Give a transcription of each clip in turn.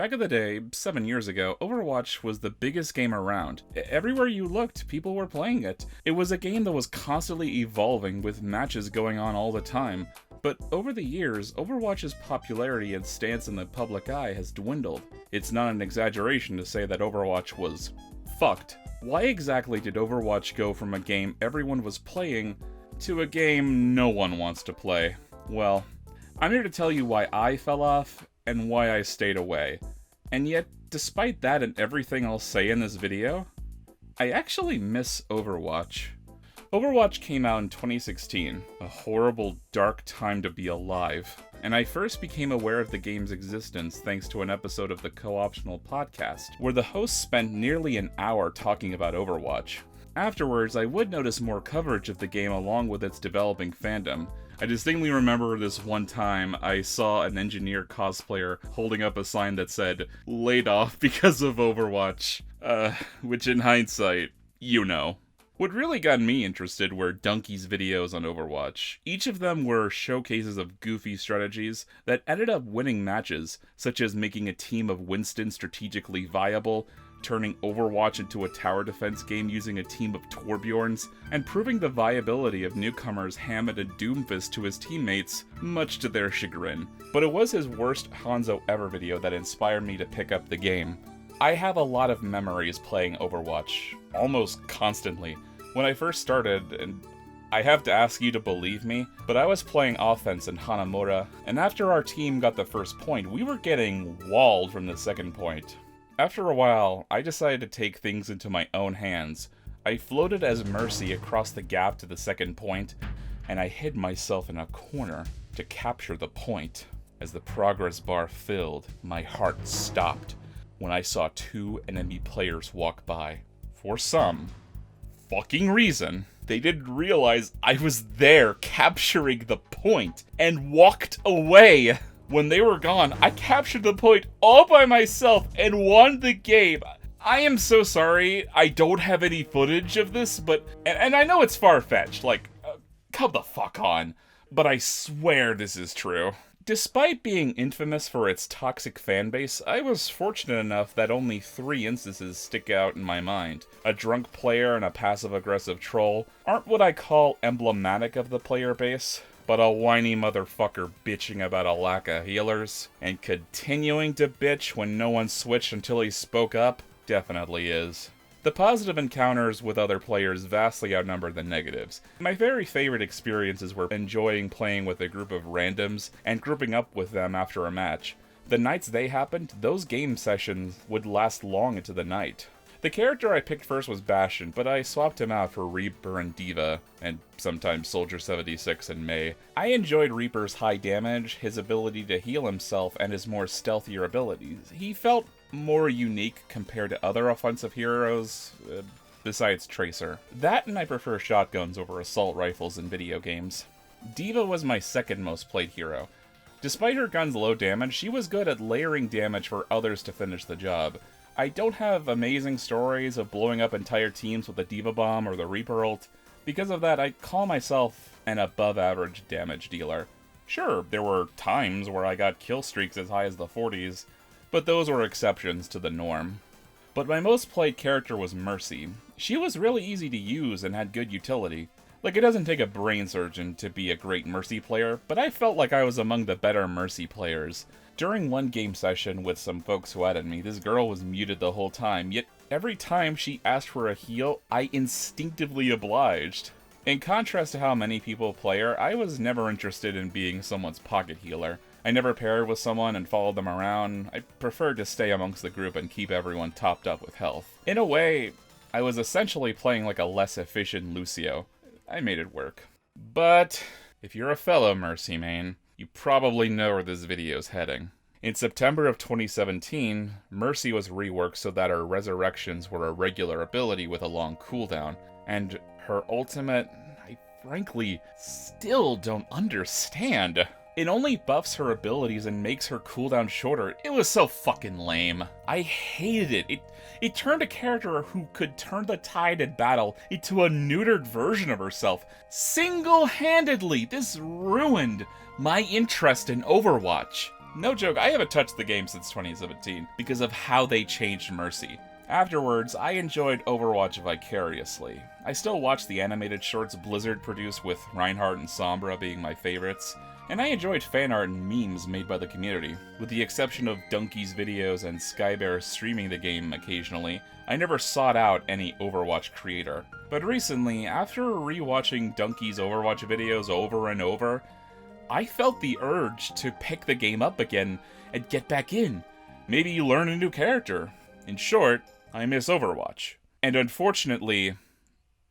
Back in the day, 7 years ago, Overwatch was the biggest game around. Everywhere you looked, people were playing it. It was a game that was constantly evolving with matches going on all the time. But over the years, Overwatch's popularity and stance in the public eye has dwindled. It's not an exaggeration to say that Overwatch was fucked. Why exactly did Overwatch go from a game everyone was playing to a game no one wants to play? Well, I'm here to tell you why I fell off and why I stayed away. And yet, despite that and everything I'll say in this video, I actually miss Overwatch. Overwatch came out in 2016, a horrible, dark time to be alive, and I first became aware of the game's existence thanks to an episode of the Co-Optional podcast, where the host spent nearly an hour talking about Overwatch. Afterwards, I would notice more coverage of the game along with its developing fandom. I distinctly remember this one time I saw an engineer cosplayer holding up a sign that said, "Laid off because of Overwatch," which in hindsight, you know. What really got me interested were Dunkey's videos on Overwatch. Each of them were showcases of goofy strategies that ended up winning matches, such as making a team of Winston strategically viable, turning Overwatch into a tower defense game using a team of Torbjorns, and proving the viability of newcomers Hammond and Doomfist to his teammates, much to their chagrin. But it was his worst Hanzo ever video that inspired me to pick up the game. I have a lot of memories playing Overwatch, almost constantly. When I first started, and I have to ask you to believe me, but I was playing offense in Hanamura, and after our team got the first point, we were getting walled from the second point. After a while, I decided to take things into my own hands. I floated as Mercy across the gap to the second point, and I hid myself in a corner to capture the point. As the progress bar filled, my heart stopped when I saw two enemy players walk by. For some fucking reason, they didn't realize I was there capturing the point and walked away. When they were gone, I captured the point all by myself and won the game. I am so sorry I don't have any footage of this, but... And I know it's far-fetched, come the fuck on. But I swear this is true. Despite being infamous for its toxic fanbase, I was fortunate enough that only 3 instances stick out in my mind. A drunk player and a passive-aggressive troll aren't what I call emblematic of the player base, but a whiny motherfucker bitching about a lack of healers, and continuing to bitch when no one switched until he spoke up, definitely is. The positive encounters with other players vastly outnumber the negatives. My very favorite experiences were enjoying playing with a group of randoms and grouping up with them after a match. The nights they happened, those game sessions would last long into the night. The character I picked first was Bastion, but I swapped him out for Reaper and Diva, and sometimes Soldier 76 and Mei. I enjoyed Reaper's high damage, his ability to heal himself, and his more stealthier abilities. He felt more unique compared to other offensive heroes, besides Tracer. That and I prefer shotguns over assault rifles in video games. Diva was my second most played hero. Despite her gun's low damage, she was good at layering damage for others to finish the job. I don't have amazing stories of blowing up entire teams with the Diva Bomb or the Reaper ult. Because of that, I call myself an above-average damage dealer. Sure, there were times where I got kill streaks as high as the 40s, but those were exceptions to the norm. But my most played character was Mercy. She was really easy to use and had good utility. Like, it doesn't take a brain surgeon to be a great Mercy player, but I felt like I was among the better Mercy players. During one game session with some folks who added me, this girl was muted the whole time, yet every time she asked for a heal, I instinctively obliged. In contrast to how many people play her, I was never interested in being someone's pocket healer. I never paired with someone and followed them around. I preferred to stay amongst the group and keep everyone topped up with health. In a way, I was essentially playing like a less efficient Lucio. I made it work. But if you're a fellow Mercy main, you probably know where this video's heading. In September of 2017, Mercy was reworked so that her resurrections were a regular ability with a long cooldown, and her ultimate, I frankly still don't understand. It only buffs her abilities and makes her cooldown shorter. It was so fucking lame. I hated it. It turned a character who could turn the tide in battle into a neutered version of herself. Single-handedly, this ruined my interest in Overwatch. No joke, I haven't touched the game since 2017 because of how they changed Mercy. Afterwards, I enjoyed Overwatch vicariously. I still watch the animated shorts Blizzard produced with Reinhardt and Sombra being my favorites, and I enjoyed fan art and memes made by the community. With the exception of Donkey's videos and Skybear streaming the game occasionally, I never sought out any Overwatch creator. But recently, after rewatching Donkey's Overwatch videos over and over, I felt the urge to pick the game up again and get back in. Maybe learn a new character. In short, I miss Overwatch. And unfortunately,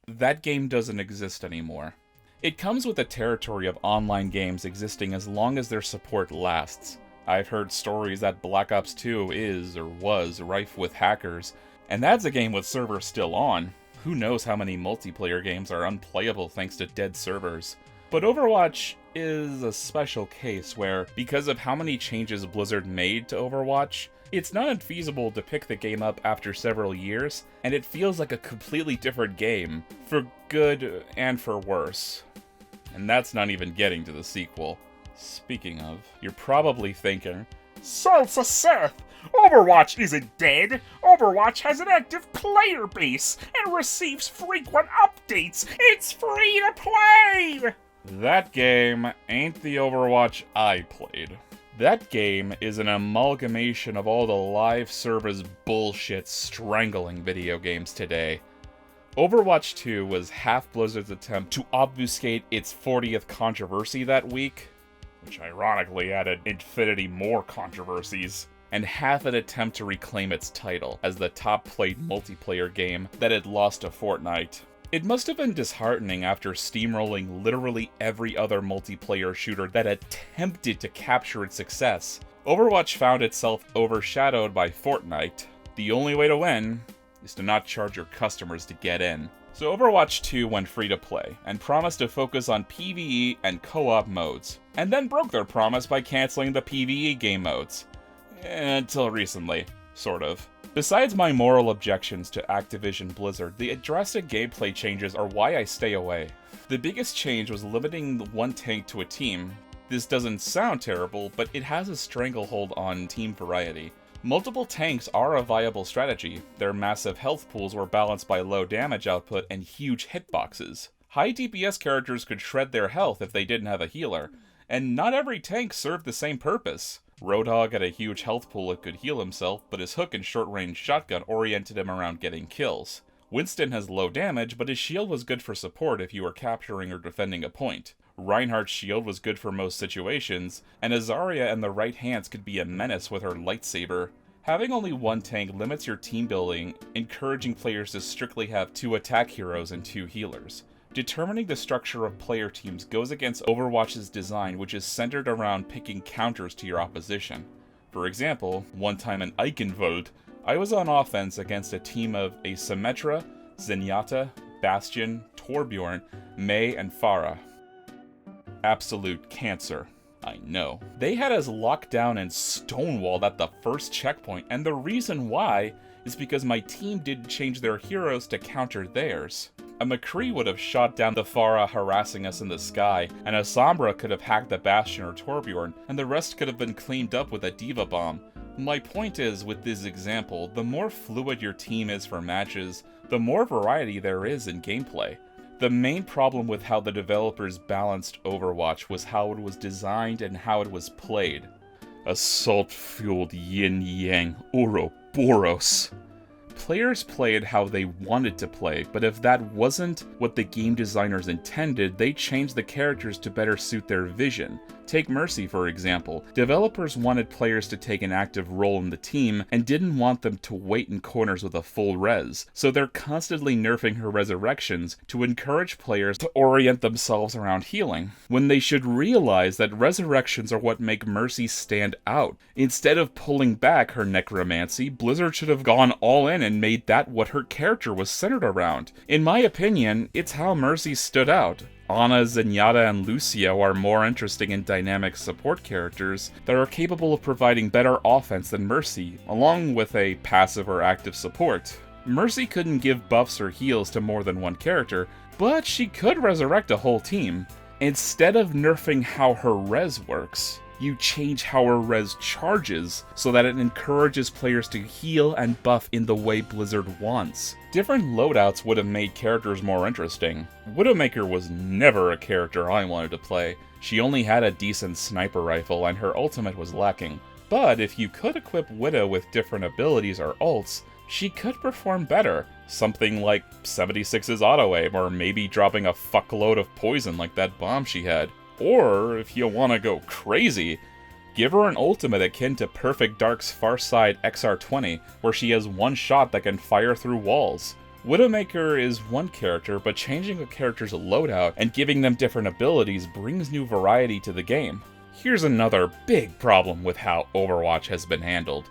that game doesn't exist anymore. It comes with the territory of online games existing as long as their support lasts. I've heard stories that Black Ops 2 is, or was, rife with hackers, and that's a game with servers still on. Who knows how many multiplayer games are unplayable thanks to dead servers. But Overwatch is a special case where, because of how many changes Blizzard made to Overwatch, it's not unfeasible to pick the game up after several years, and it feels like a completely different game, for good and for worse. And that's not even getting to the sequel. Speaking of, you're probably thinking, Salsa Seth! Overwatch isn't dead! Overwatch has an active player base and receives frequent updates! It's free to play! That game ain't the Overwatch I played. That game is an amalgamation of all the live service bullshit strangling video games today. Overwatch 2 was half Blizzard's attempt to obfuscate its 40th controversy that week, which ironically added infinity more controversies, and half an attempt to reclaim its title as the top-played multiplayer game that had lost to Fortnite. It must have been disheartening after steamrolling literally every other multiplayer shooter that attempted to capture its success. Overwatch found itself overshadowed by Fortnite. The only way to win is to not charge your customers to get in. So Overwatch 2 went free to play, and promised to focus on PvE and co-op modes, and then broke their promise by canceling the PvE game modes. Until recently, sort of. Besides my moral objections to Activision Blizzard, the drastic gameplay changes are why I stay away. The biggest change was limiting one tank to a team. This doesn't sound terrible, but it has a stranglehold on team variety. Multiple tanks are a viable strategy. Their massive health pools were balanced by low damage output and huge hitboxes. High DPS characters could shred their health if they didn't have a healer, and not every tank served the same purpose. Roadhog had a huge health pool that could heal himself, but his hook and short-range shotgun oriented him around getting kills. Winston has low damage, but his shield was good for support if you were capturing or defending a point. Reinhardt's shield was good for most situations, and Azaria and the right hands could be a menace with her lightsaber. Having only one tank limits your team building, encouraging players to strictly have 2 attack heroes and 2 healers. Determining the structure of player teams goes against Overwatch's design, which is centered around picking counters to your opposition. For example, one time in Eichenwald, I was on offense against a team of a Symmetra, Zenyatta, Bastion, Torbjorn, Mei, and Pharah. Absolute cancer. I know. They had us locked down and stonewalled at the first checkpoint, and the reason why is because my team didn't change their heroes to counter theirs. A McCree would have shot down the Pharah harassing us in the sky, and a Sombra could have hacked the Bastion or Torbjorn, and the rest could have been cleaned up with a Diva Bomb. My point is, with this example, the more fluid your team is for matches, the more variety there is in gameplay. The main problem with how the developers balanced Overwatch was how it was designed and how it was played. Assault-fueled yin-yang Ouroboros. Players played how they wanted to play, but if that wasn't what the game designers intended, they changed the characters to better suit their vision. Take Mercy, for example. Developers wanted players to take an active role in the team, and didn't want them to wait in corners with a full res, so they're constantly nerfing her resurrections to encourage players to orient themselves around healing, when they should realize that resurrections are what make Mercy stand out. Instead of pulling back her necromancy, Blizzard should have gone all in and made that what her character was centered around. In my opinion, it's how Mercy stood out. Ana, Zenyatta, and Lucio are more interesting and dynamic support characters that are capable of providing better offense than Mercy, along with a passive or active support. Mercy couldn't give buffs or heals to more than one character, but she could resurrect a whole team. Instead of nerfing how her res works, You change how her res charges so that it encourages players to heal and buff in the way Blizzard wants. Different loadouts would have made characters more interesting. Widowmaker was never a character I wanted to play. She only had a decent sniper rifle and her ultimate was lacking. But if you could equip Widow with different abilities or ults, she could perform better. Something like 76's auto-aim, or maybe dropping a fuckload of poison like that bomb she had. Or, if you want to go crazy, give her an ultimate akin to Perfect Dark's Farside XR20, where she has one shot that can fire through walls. Widowmaker is one character, but changing a character's loadout and giving them different abilities brings new variety to the game. Here's another big problem with how Overwatch has been handled.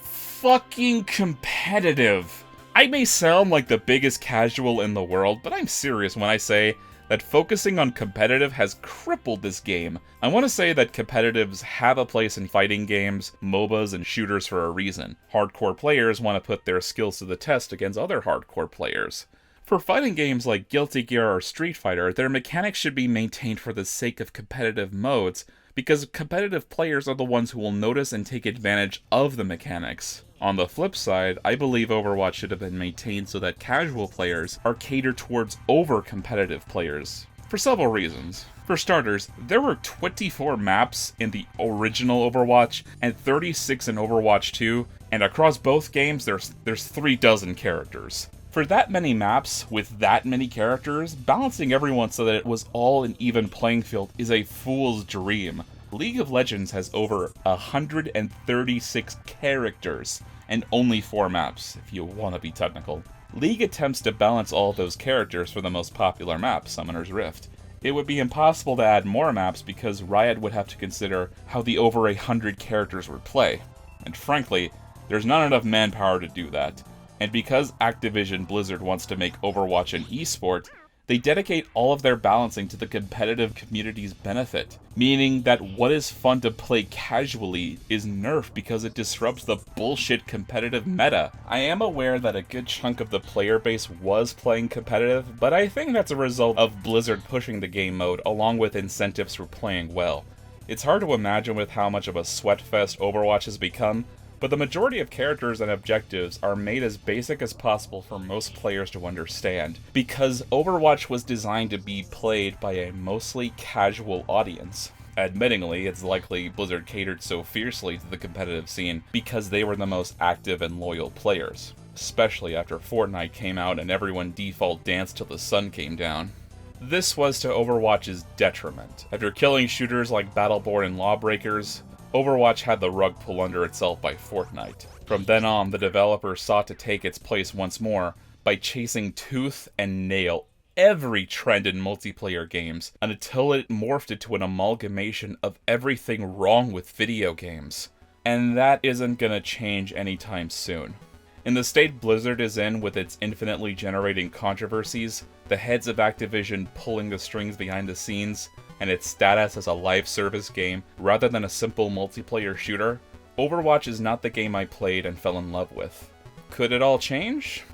Fucking competitive! I may sound like the biggest casual in the world, but I'm serious when I say that focusing on competitive has crippled this game. I want to say that competitives have a place in fighting games, MOBAs, and shooters for a reason. Hardcore players want to put their skills to the test against other hardcore players. For fighting games like Guilty Gear or Street Fighter, their mechanics should be maintained for the sake of competitive modes, because competitive players are the ones who will notice and take advantage of the mechanics. On the flip side, I believe Overwatch should have been maintained so that casual players are catered towards over-competitive players, for several reasons. For starters, there were 24 maps in the original Overwatch and 36 in Overwatch 2, and across both games there's 36 characters. For that many maps, with that many characters, balancing everyone so that it was all an even playing field is a fool's dream. League of Legends has over 136 characters, and only 4 maps, if you want to be technical. League attempts to balance all those characters for the most popular map, Summoner's Rift. It would be impossible to add more maps because Riot would have to consider how the over 100 characters would play. And frankly, there's not enough manpower to do that. And because Activision Blizzard wants to make Overwatch an esport, they dedicate all of their balancing to the competitive community's benefit, meaning that what is fun to play casually is nerfed because it disrupts the bullshit competitive meta. I am aware that a good chunk of the player base was playing competitive, but I think that's a result of Blizzard pushing the game mode along with incentives for playing well. It's hard to imagine with how much of a sweatfest Overwatch has become, but the majority of characters and objectives are made as basic as possible for most players to understand, because Overwatch was designed to be played by a mostly casual audience. Admittingly, it's likely Blizzard catered so fiercely to the competitive scene because they were the most active and loyal players, especially after Fortnite came out and everyone default danced till the sun came down. This was to Overwatch's detriment. After killing shooters like Battleborn and Lawbreakers, Overwatch had the rug pulled under itself by Fortnite. From then on, the developer sought to take its place once more by chasing tooth and nail every trend in multiplayer games until it morphed into an amalgamation of everything wrong with video games. And that isn't gonna change anytime soon. In the state Blizzard is in with its infinitely generating controversies, the heads of Activision pulling the strings behind the scenes, and its status as a live service game rather than a simple multiplayer shooter, Overwatch is not the game I played and fell in love with. Could it all change?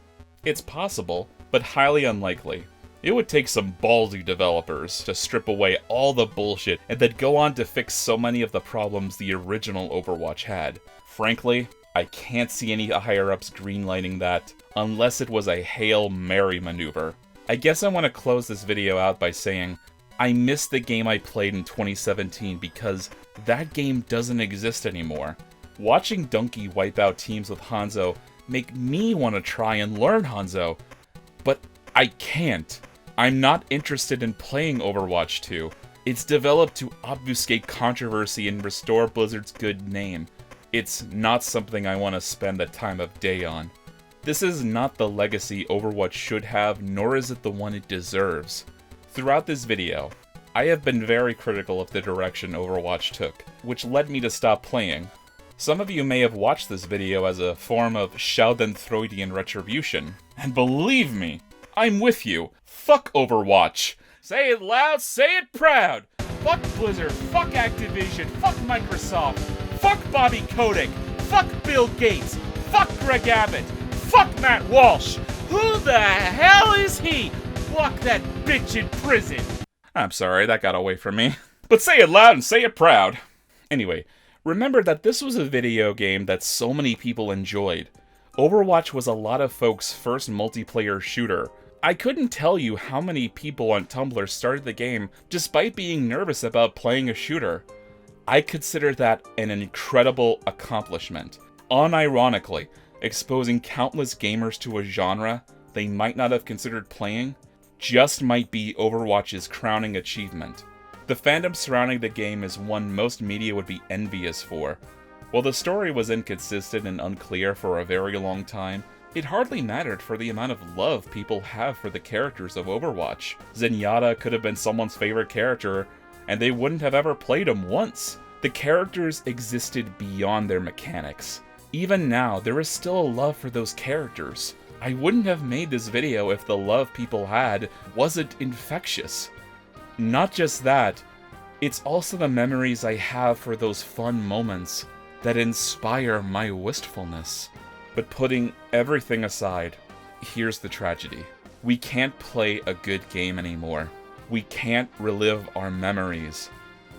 It's possible, but highly unlikely. It would take some ballsy developers to strip away all the bullshit and then go on to fix so many of the problems the original Overwatch had. Frankly, I can't see any higher-ups greenlighting that, unless it was a Hail Mary maneuver. I guess I want to close this video out by saying, I miss the game I played in 2017 because that game doesn't exist anymore. Watching Donkey wipe out teams with Hanzo make me want to try and learn Hanzo, but I can't. I'm not interested in playing Overwatch 2. It's developed to obfuscate controversy and restore Blizzard's good name. It's not something I want to spend the time of day on. This is not the legacy Overwatch should have, nor is it the one it deserves. Throughout this video, I have been very critical of the direction Overwatch took, which led me to stop playing. Some of you may have watched this video as a form of Schadenfreudian retribution, and believe me, I'm with you. Fuck Overwatch! Say it loud, say it proud! Fuck Blizzard, fuck Activision, fuck Microsoft, fuck Bobby Kotick, fuck Bill Gates, fuck Greg Abbott, fuck Matt Walsh! Who the hell is he? Lock that bitch in prison! I'm sorry, that got away from me. But say it loud and say it proud. Anyway, remember that this was a video game that so many people enjoyed. Overwatch was a lot of folks' first multiplayer shooter. I couldn't tell you how many people on Tumblr started the game despite being nervous about playing a shooter. I consider that an incredible accomplishment. Unironically, exposing countless gamers to a genre they might not have considered playing just might be Overwatch's crowning achievement. The fandom surrounding the game is one most media would be envious for. While the story was inconsistent and unclear for a very long time, it hardly mattered for the amount of love people have for the characters of Overwatch. Zenyatta could have been someone's favorite character, and they wouldn't have ever played him once. The characters existed beyond their mechanics. Even now, there is still a love for those characters. I wouldn't have made this video if the love people had wasn't infectious. Not just that, it's also the memories I have for those fun moments that inspire my wistfulness. But putting everything aside, here's the tragedy. We can't play a good game anymore. We can't relive our memories.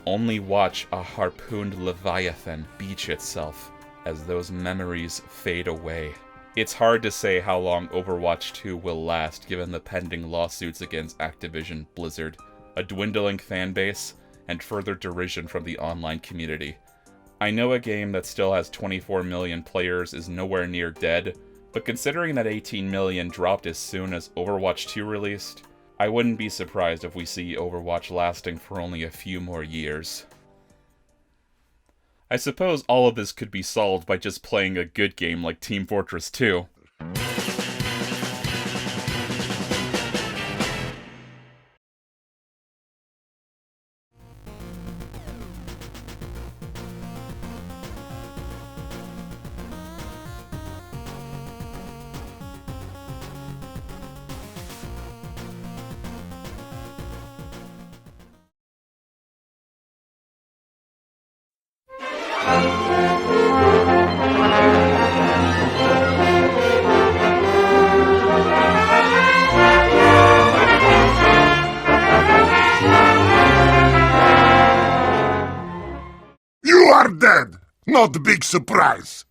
Only watch a harpooned leviathan beach itself as those memories fade away. It's hard to say how long Overwatch 2 will last given the pending lawsuits against Activision Blizzard, a dwindling fanbase, and further derision from the online community. I know a game that still has 24 million players is nowhere near dead, but considering that 18 million dropped as soon as Overwatch 2 released, I wouldn't be surprised if we see Overwatch lasting for only a few more years. I suppose all of this could be solved by just playing a good game like Team Fortress 2. You are dead! Not a big surprise.